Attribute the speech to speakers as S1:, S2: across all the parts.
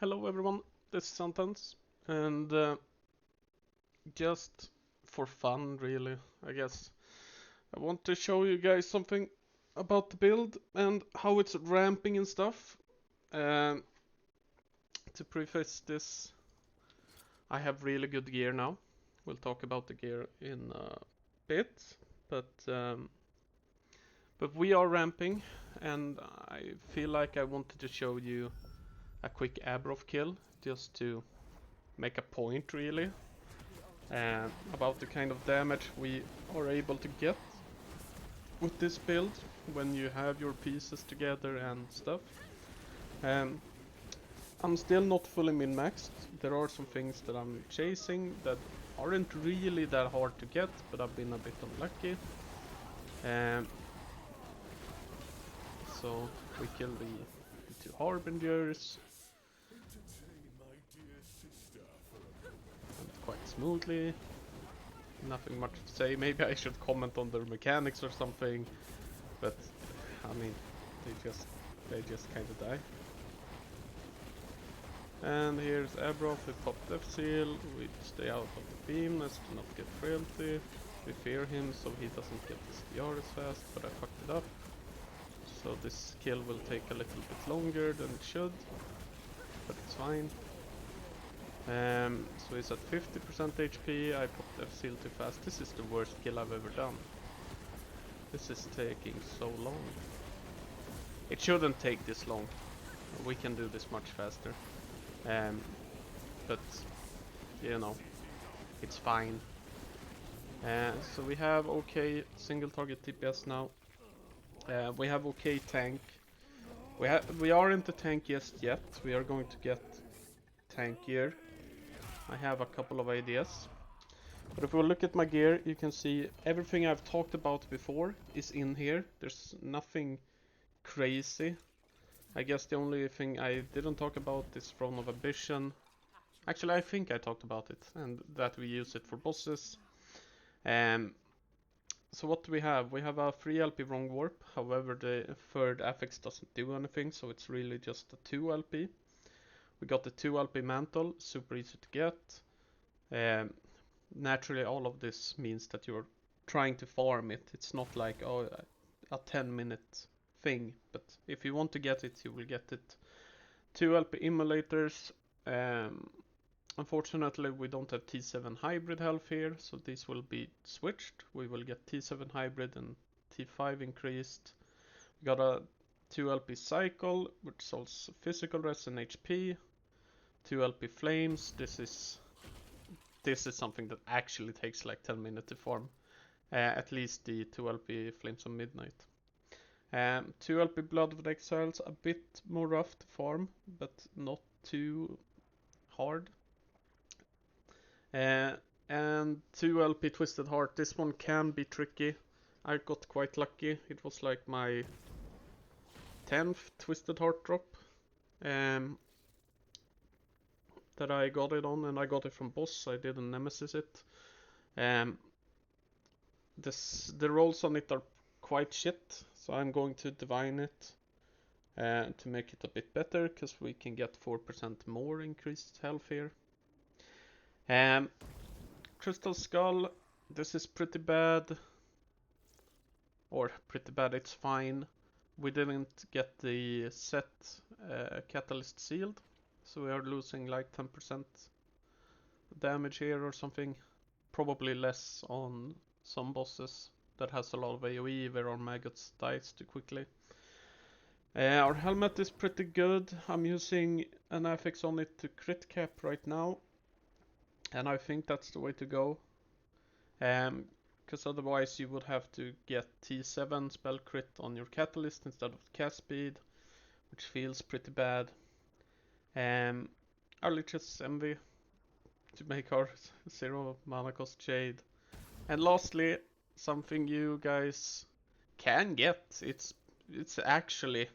S1: Hello everyone, this is Santans, and just for fun really, I guess, I want to show you guys something about the build and how it's ramping and stuff. And to preface this, I have really good gear now. We'll talk about the gear in a bit, but um, but we are ramping, and I feel like I wanted to show you a quick Abberoth kill just to make a point really. About the kind of damage we are able to get with this build when you have your pieces together and stuff. Um, I'm still not fully min-maxed. There are some things that I'm chasing that aren't really that hard to get, but I've been a bit unlucky. Um, so we kill the two harbingers quite smoothly. Nothing much to say. Maybe I should comment on their mechanics or something, but I mean, they just kind of die. And here's Abberoth, we pop Death Seal, we stay out of the beam as to not get frailty. We fear him so he doesn't get his DR as fast, but I fucked it up. So this kill will take a little bit longer than it should, but it's fine. So he's at 50% HP, I popped Death Seal too fast. This is the worst kill I've ever done. This is taking so long. It shouldn't take this long. We can do this much faster. But you know, it's fine. So we have okay single target TPS now. We have okay tank. We aren't the tankiest yet. We are going to get tankier. I have a couple of ideas. But if we look at my gear, you can see everything I've talked about before is in here. There's nothing crazy. I guess the only thing I didn't talk about is Throne of Ambition. Actually, I think I talked about it, and that we use it for bosses. So what do we have? We have a 3 LP wrong warp, however the third affix doesn't do anything, so it's really just a 2 LP. We got the 2 LP mantle, super easy to get. Naturally all of this means that you're trying to farm it. It's not like, oh, a 10-minute thing, but if you want to get it, you will get it. 2 LP immolators. Unfortunately, we don't have T7 hybrid health here, so these will be switched. We will get T7 hybrid and T5 increased. We got a 2 LP cycle, which solves physical res and HP. 2 LP flames. This is something that actually takes like 10 minutes to farm. At least the 2 LP flames of midnight. 2 LP blood of exiles, a bit more rough to farm, but not too hard. And 2 LP Twisted Heart. This one can be tricky. I got quite lucky. It was like my 10th Twisted Heart drop that I got it on, and I got it from boss. I didn't nemesis it. The rolls on it are quite shit, so I'm going to divine it to make it a bit better, because we can get 4% more increased health here. Crystal Skull, this is pretty bad. Or pretty bad, it's fine. We didn't get the set catalyst sealed, so we are losing like 10% damage here or something. Probably less on some bosses that has a lot of AoE where our maggots dies too quickly. Our helmet is pretty good. I'm using an affix on it to crit cap right now, and I think that's the way to go. Because otherwise you would have to get T7 spell crit on your catalyst instead of cast speed, which feels pretty bad. Our Lich's Envy to make our 0 mana cost Jade. And lastly, something you guys can get. It's actually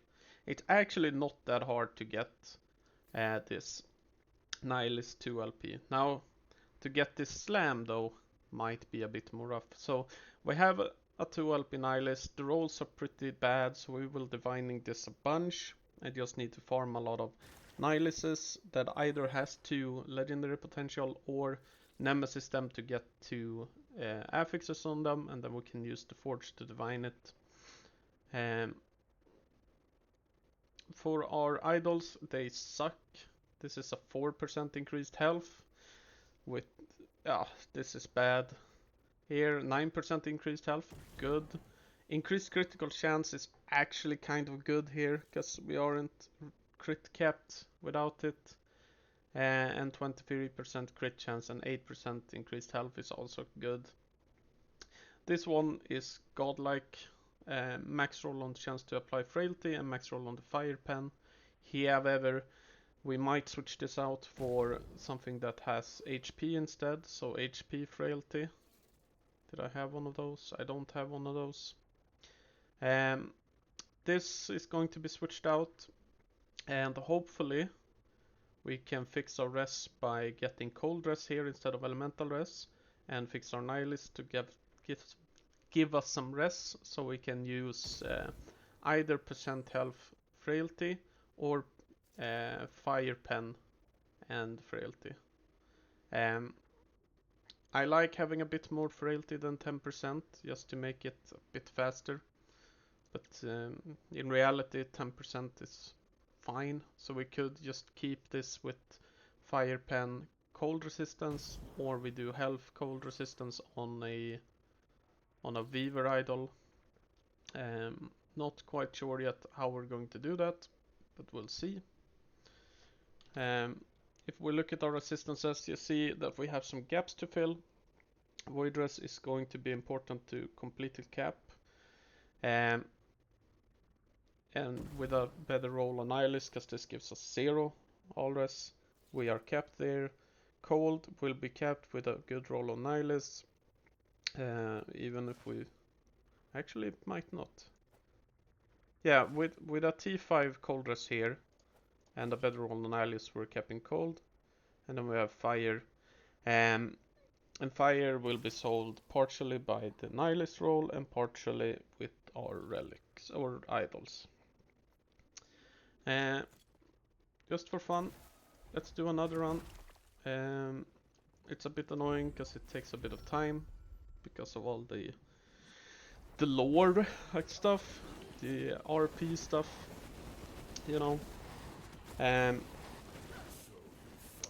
S1: not that hard to get this Nihilist 2 LP. Now, to get this slam though might be a bit more rough. So we have a 2 LP Nihilist. The rolls are pretty bad, so we will divining this a bunch. I just need to farm a lot of Nihilists that either has 2 legendary potential or nemesis them to get 2 affixes on them, and then we can use the Forge to divine it. For our idols, they suck. This is a 4% increased health. With this is bad. Here 9% increased health, good. Increased critical chance is actually kind of good here, because we aren't crit capped without it. And 23% crit chance and 8% increased health is also good. This one is godlike. Max roll on chance to apply frailty and max roll on the fire pen. However, we might switch this out for something that has HP instead, so HP frailty. Did I have one of those? I don't have one of those. This is going to be switched out, and hopefully we can fix our res by getting cold res here instead of elemental res, and fix our nihilist to give us some res, so we can use either percent health frailty or fire pen and frailty. I like having a bit more frailty than 10% just to make it a bit faster, but in reality 10% is fine, so we could just keep this with fire pen cold resistance, or we do health cold resistance on a Weaver idol. Not quite sure yet how we're going to do that, but we'll see. If we look at our resistances, you see that we have some gaps to fill. Void res is going to be important to complete the cap. And with a better roll on Nihilist, because this gives us 0 all res, we are capped there. Cold will be capped with a good roll on Nihilist. Even if we actually might not. Yeah, with a T5 cold res here and a better roll on Nihilist, we're capping cold. And then we have fire. And fire will be solved partially by the Nihilist roll and partially with our relics or idols. Just for fun, let's do another run. It's a bit annoying because it takes a bit of time because of all the lore like stuff, the RP stuff, you know.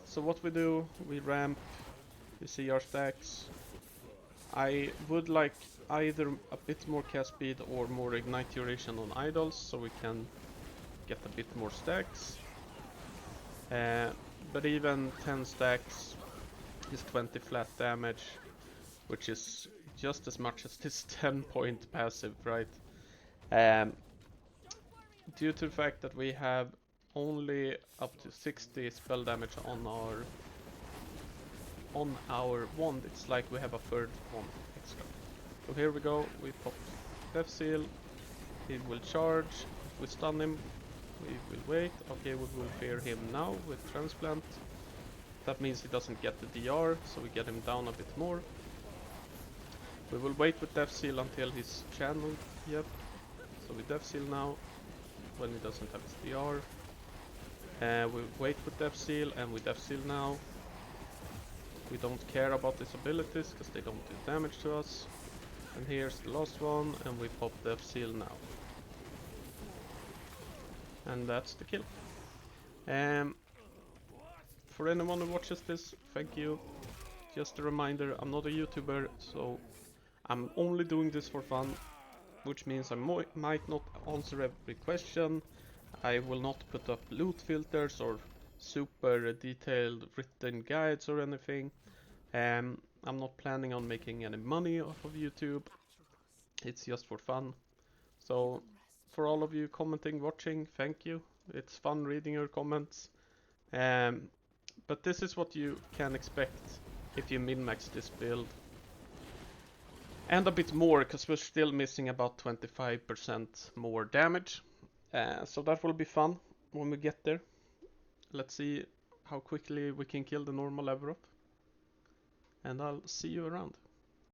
S1: So what we do, we ramp, we see our stacks. I would like either a bit more cast speed or more ignite duration on idols, so we can get a bit more stacks. But even 10 stacks is 20 flat damage, which is just as much as this 10-point passive, right? Due to the fact that we have only up to 60 spell damage on our wand, it's like we have a third one extra. So here we go, we pop Death Seal, he will charge, if we stun him, we will wait. Okay, we will fear him now with Transplant. That means he doesn't get the DR, so we get him down a bit more. We will wait with Death Seal until he's channeled, yep. So we Death Seal now, when he doesn't have his DR. We wait with Death Seal, and we Death Seal now. We don't care about his abilities, because they don't do damage to us. And here's the last one, and we pop Death Seal now. And that's the kill. For anyone who watches this, thank you. Just a reminder, I'm not a YouTuber, so I'm only doing this for fun, which means I might not answer every question. I will not put up loot filters or super detailed written guides or anything. I'm not planning on making any money off of YouTube. It's just for fun. So for all of you commenting, watching, thank you. It's fun reading your comments. But this is what you can expect if you min-max this build. And a bit more, because we're still missing about 25% more damage. So that will be fun when we get there. Let's see how quickly we can kill the normal Abberoth. And I'll see you around.